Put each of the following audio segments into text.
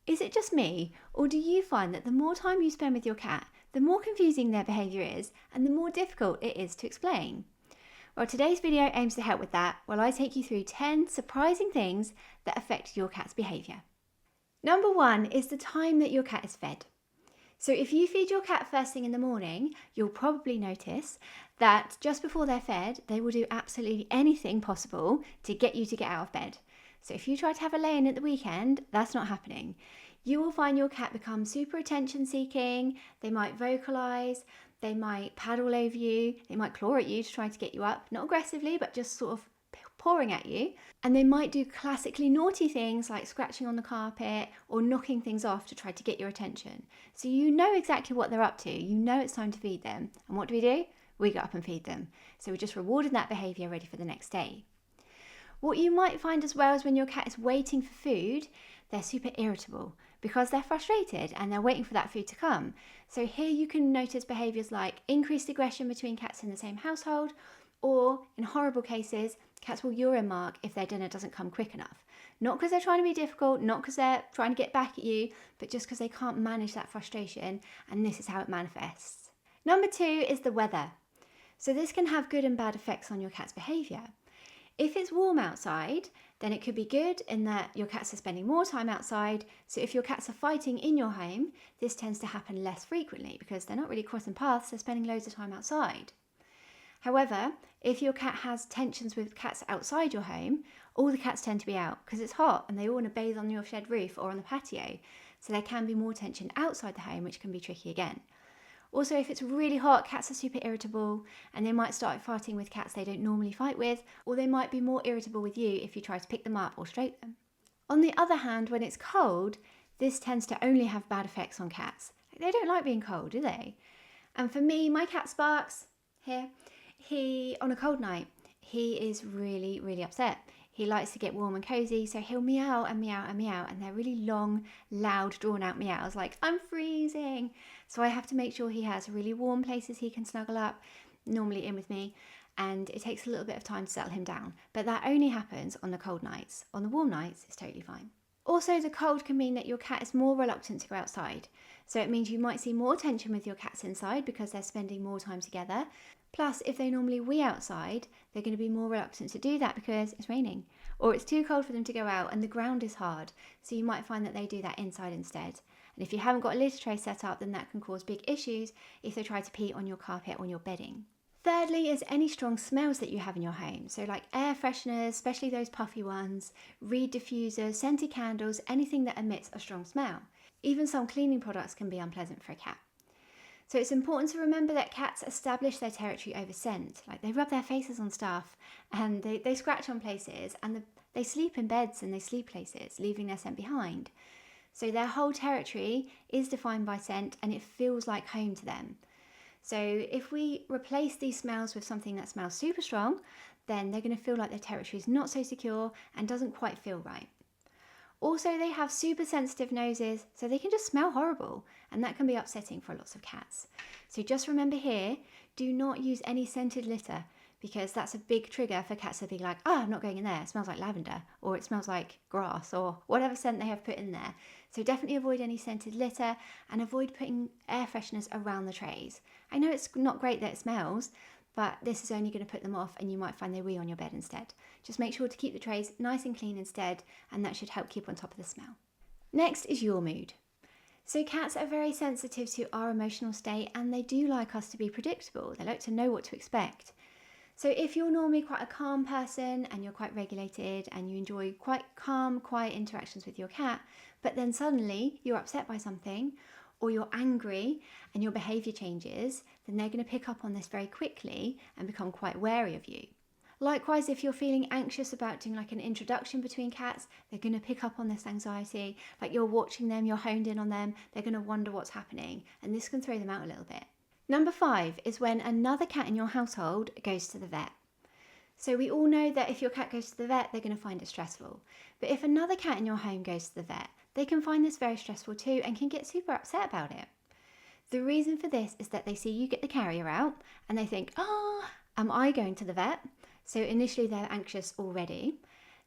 Is it just me, or do you find that the more time you spend with your cat, the more confusing their behaviour is and the more difficult it is to explain? Well, today's video aims to help with that while I take you through 10 surprising things that affect your cat's behaviour. Number 1 is the time that your cat is fed. So if you feed your cat first thing in the morning, you'll probably notice that just before they're fed, they will do absolutely anything possible to get you to get out of bed. So if you try to have a lay-in at the weekend, that's not happening. You will find your cat become super attention seeking, they might vocalise, they might paddle over you, they might claw at you to try to get you up, not aggressively, but just sort of pawing at you. And they might do classically naughty things like scratching on the carpet or knocking things off to try to get your attention. So you know exactly what they're up to, you know it's time to feed them. And what do? We get up and feed them. So we're just rewarding that behaviour ready for the next day. What you might find as well is when your cat is waiting for food, they're super irritable because they're frustrated and they're waiting for that food to come. So here you can notice behaviours like increased aggression between cats in the same household, or in horrible cases, cats will urine mark if their dinner doesn't come quick enough. Not because they're trying to be difficult, not because they're trying to get back at you, but just because they can't manage that frustration, and this is how it manifests. Number 2 is the weather. So this can have good and bad effects on your cat's behaviour. If it's warm outside, then it could be good in that your cats are spending more time outside. So if your cats are fighting in your home, this tends to happen less frequently because they're not really crossing paths, they're spending loads of time outside. However, if your cat has tensions with cats outside your home, all the cats tend to be out because it's hot and they all want to bathe on your shed roof or on the patio. So there can be more tension outside the home, which can be tricky again. Also, if it's really hot, cats are super irritable and they might start fighting with cats they don't normally fight with, or they might be more irritable with you if you try to pick them up or stroke them. On the other hand, when it's cold, this tends to only have bad effects on cats. They don't like being cold, do they? And for me, my cat Sparks, here, on a cold night, he is really, really upset. He likes to get warm and cozy, so he'll meow and meow and meow, and they're really long, loud, drawn-out meows, like, I'm freezing. So I have to make sure he has really warm places he can snuggle up, normally in with me, and it takes a little bit of time to settle him down. But that only happens on the cold nights. On the warm nights, it's totally fine. Also, the cold can mean that your cat is more reluctant to go outside. So it means you might see more tension with your cats inside because they're spending more time together. Plus, if they normally wee outside, they're going to be more reluctant to do that because it's raining or it's too cold for them to go out and the ground is hard. So you might find that they do that inside instead. And if you haven't got a litter tray set up, then that can cause big issues if they try to pee on your carpet or on your bedding. Thirdly is any strong smells that you have in your home. So like air fresheners, especially those puffy ones, reed diffusers, scented candles, anything that emits a strong smell. Even some cleaning products can be unpleasant for a cat. So it's important to remember that cats establish their territory over scent. Like they rub their faces on stuff and they scratch on places and they sleep in beds and they sleep places, leaving their scent behind. So their whole territory is defined by scent and it feels like home to them. So if we replace these smells with something that smells super strong, then they're going to feel like their territory is not so secure and doesn't quite feel right. Also, they have super sensitive noses, so they can just smell horrible, and that can be upsetting for lots of cats. So just remember here, do not use any scented litter, because that's a big trigger for cats to be like, I'm not going in there, it smells like lavender, or it smells like grass, or whatever scent they have put in there. So definitely avoid any scented litter, and avoid putting air fresheners around the trays. I know it's not great that it smells, but this is only going to put them off and you might find they wee on your bed instead. Just make sure to keep the trays nice and clean instead, and that should help keep on top of the smell. Next is your mood. So cats are very sensitive to our emotional state and they do like us to be predictable. They like to know what to expect. So if you're normally quite a calm person and you're quite regulated and you enjoy quite calm, quiet interactions with your cat, but then suddenly you're upset by something, or you're angry and your behaviour changes, then they're going to pick up on this very quickly and become quite wary of you. Likewise, if you're feeling anxious about doing like an introduction between cats, they're going to pick up on this anxiety. Like you're watching them, you're honed in on them, they're going to wonder what's happening, and this can throw them out a little bit. Number 5 is when another cat in your household goes to the vet. So we all know that if your cat goes to the vet, they're going to find it stressful. But if another cat in your home goes to the vet, they can find this very stressful too and can get super upset about it. The reason for this is that they see you get the carrier out and they think, am I going to the vet? So initially they're anxious already.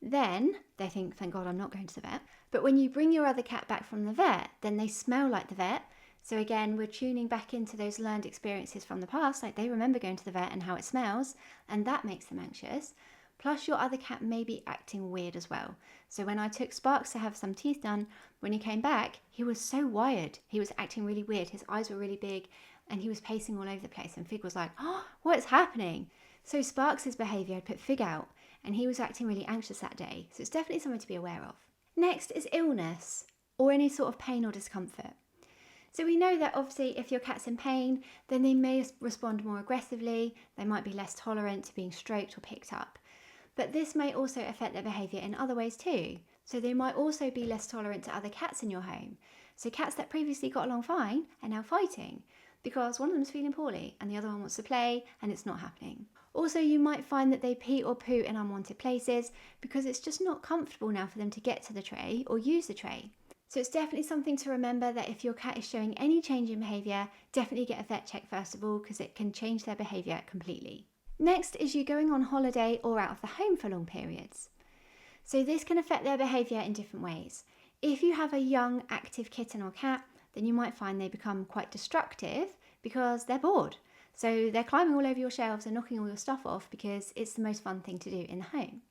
Then they think, thank God I'm not going to the vet. But when you bring your other cat back from the vet, then they smell like the vet. So again, we're tuning back into those learned experiences from the past, like they remember going to the vet and how it smells, and that makes them anxious. Plus your other cat may be acting weird as well. So when I took Sparks to have some teeth done, when he came back, he was so wired. He was acting really weird. His eyes were really big and he was pacing all over the place, and Fig was like, oh, what's happening? So Sparks' behaviour had put Fig out and he was acting really anxious that day. So it's definitely something to be aware of. Next is illness or any sort of pain or discomfort. So we know that obviously if your cat's in pain, then they may respond more aggressively, they might be less tolerant to being stroked or picked up. But this may also affect their behaviour in other ways too. So they might also be less tolerant to other cats in your home. So cats that previously got along fine are now fighting because one of them's feeling poorly and the other one wants to play and it's not happening. Also, you might find that they pee or poo in unwanted places because it's just not comfortable now for them to get to the tray or use the tray. So it's definitely something to remember that if your cat is showing any change in behaviour, definitely get a vet check first of all because it can change their behaviour completely. Next is you going on holiday or out of the home for long periods. So this can affect their behaviour in different ways. If you have a young active kitten or cat, then you might find they become quite destructive because they're bored. So they're climbing all over your shelves and knocking all your stuff off because it's the most fun thing to do in the home.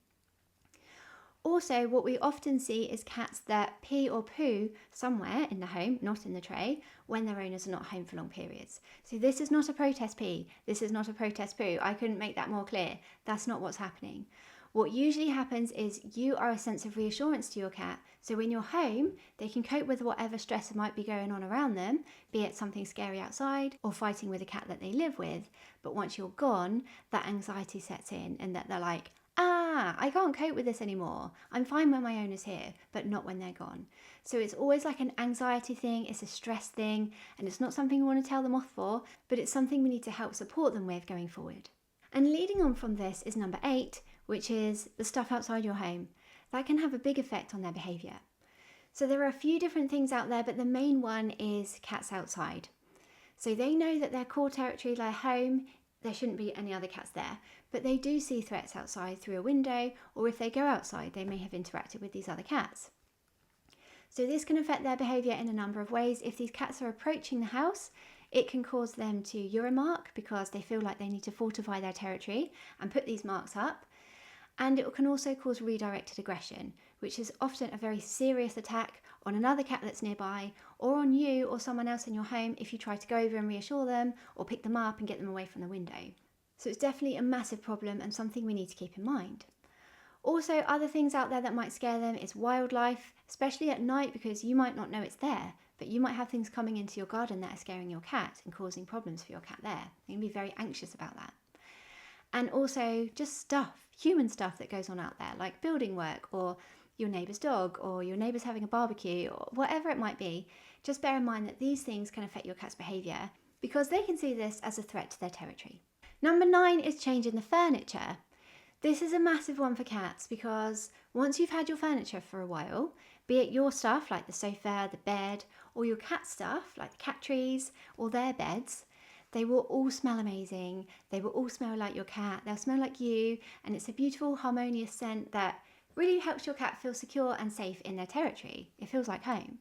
Also, what we often see is cats that pee or poo somewhere in the home, not in the tray, when their owners are not home for long periods. So this is not a protest pee, this is not a protest poo. I couldn't make that more clear. That's not what's happening. What usually happens is you are a sense of reassurance to your cat. So when you're home, they can cope with whatever stress might be going on around them, be it something scary outside or fighting with a cat that they live with. But once you're gone, that anxiety sets in and that they're like, I can't cope with this anymore. I'm fine when my owner's here, but not when they're gone. So it's always like an anxiety thing, it's a stress thing, and it's not something we want to tell them off for, but it's something we need to help support them with going forward. And leading on from this is number 8, which is the stuff outside your home. That can have a big effect on their behaviour. So there are a few different things out there, but the main one is cats outside. So they know that their core territory, their home, there shouldn't be any other cats there, but they do see threats outside through a window, or if they go outside, they may have interacted with these other cats. So this can affect their behaviour in a number of ways. If these cats are approaching the house, it can cause them to uromark because they feel like they need to fortify their territory and put these marks up. And it can also cause redirected aggression, which is often a very serious attack on another cat that's nearby, or on you or someone else in your home if you try to go over and reassure them or pick them up and get them away from the window. So it's definitely a massive problem and something we need to keep in mind. Also, other things out there that might scare them is wildlife, especially at night because you might not know it's there, but you might have things coming into your garden that are scaring your cat and causing problems for your cat there. You can be very anxious about that. And also just stuff, human stuff that goes on out there, like building work or your neighbour's dog or your neighbour's having a barbecue or whatever it might be. Just bear in mind that these things can affect your cat's behaviour because they can see this as a threat to their territory. Number 9 is changing the furniture. This is a massive one for cats because once you've had your furniture for a while, be it your stuff like the sofa, the bed, or your cat stuff like the cat trees or their beds, they will all smell amazing. They will all smell like your cat. They'll smell like you, and it's a beautiful, harmonious scent that really helps your cat feel secure and safe in their territory. It feels like home.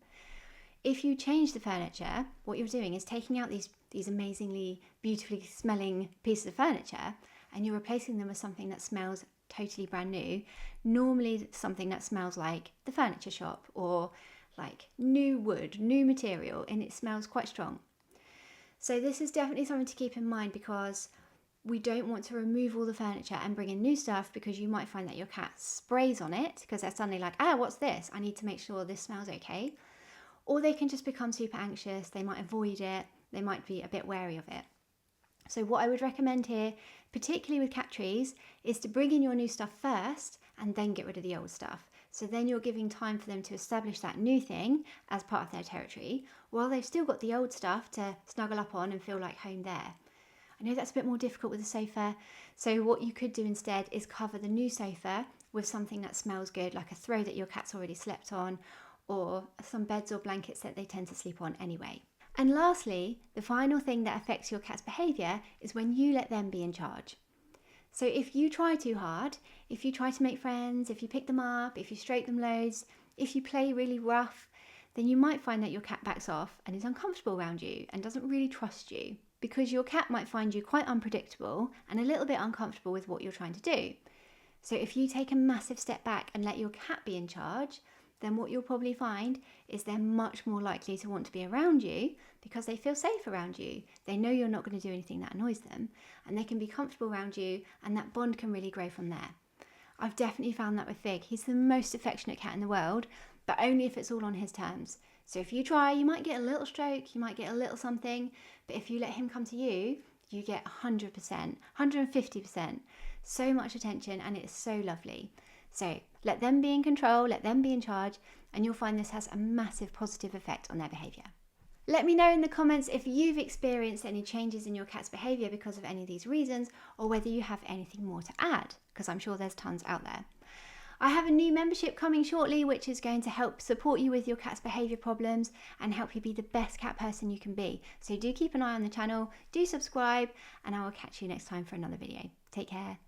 If you change the furniture, what you're doing is taking out these amazingly, beautifully smelling pieces of furniture and you're replacing them with something that smells totally brand new. Normally something that smells like the furniture shop or like new wood, new material, and it smells quite strong. So this is definitely something to keep in mind because we don't want to remove all the furniture and bring in new stuff because you might find that your cat sprays on it because they're suddenly like, what's this? I need to make sure this smells okay. Or they can just become super anxious. They might avoid it. They might be a bit wary of it. So what I would recommend here, particularly with cat trees, is to bring in your new stuff first and then get rid of the old stuff. So then you're giving time for them to establish that new thing as part of their territory while they've still got the old stuff to snuggle up on and feel like home there. I know that's a bit more difficult with the sofa, so what you could do instead is cover the new sofa with something that smells good, like a throw that your cat's already slept on, or some beds or blankets that they tend to sleep on anyway. And lastly, the final thing that affects your cat's behaviour is when you let them be in charge. So if you try too hard, if you try to make friends, if you pick them up, if you stroke them loads, If you play really rough, then you might find that your cat backs off and is uncomfortable around you and doesn't really trust you, because your cat might find you quite unpredictable and a little bit uncomfortable with what you're trying to do. So if you take a massive step back and let your cat be in charge, then what you'll probably find is they're much more likely to want to be around you because they feel safe around you. They know you're not going to do anything that annoys them, and they can be comfortable around you, and that bond can really grow from there. I've definitely found that with Fig. He's the most affectionate cat in the world, but only if it's all on his terms. So if you try, you might get a little stroke, you might get a little something, but if you let him come to you, you get 100%, 150%, so much attention, and it's so lovely. So let them be in control, let them be in charge, and you'll find this has a massive positive effect on their behaviour. Let me know in the comments if you've experienced any changes in your cat's behaviour because of any of these reasons, or whether you have anything more to add, because I'm sure there's tons out there. I have a new membership coming shortly, which is going to help support you with your cat's behaviour problems and help you be the best cat person you can be. So do keep an eye on the channel, do subscribe, and I will catch you next time for another video. Take care.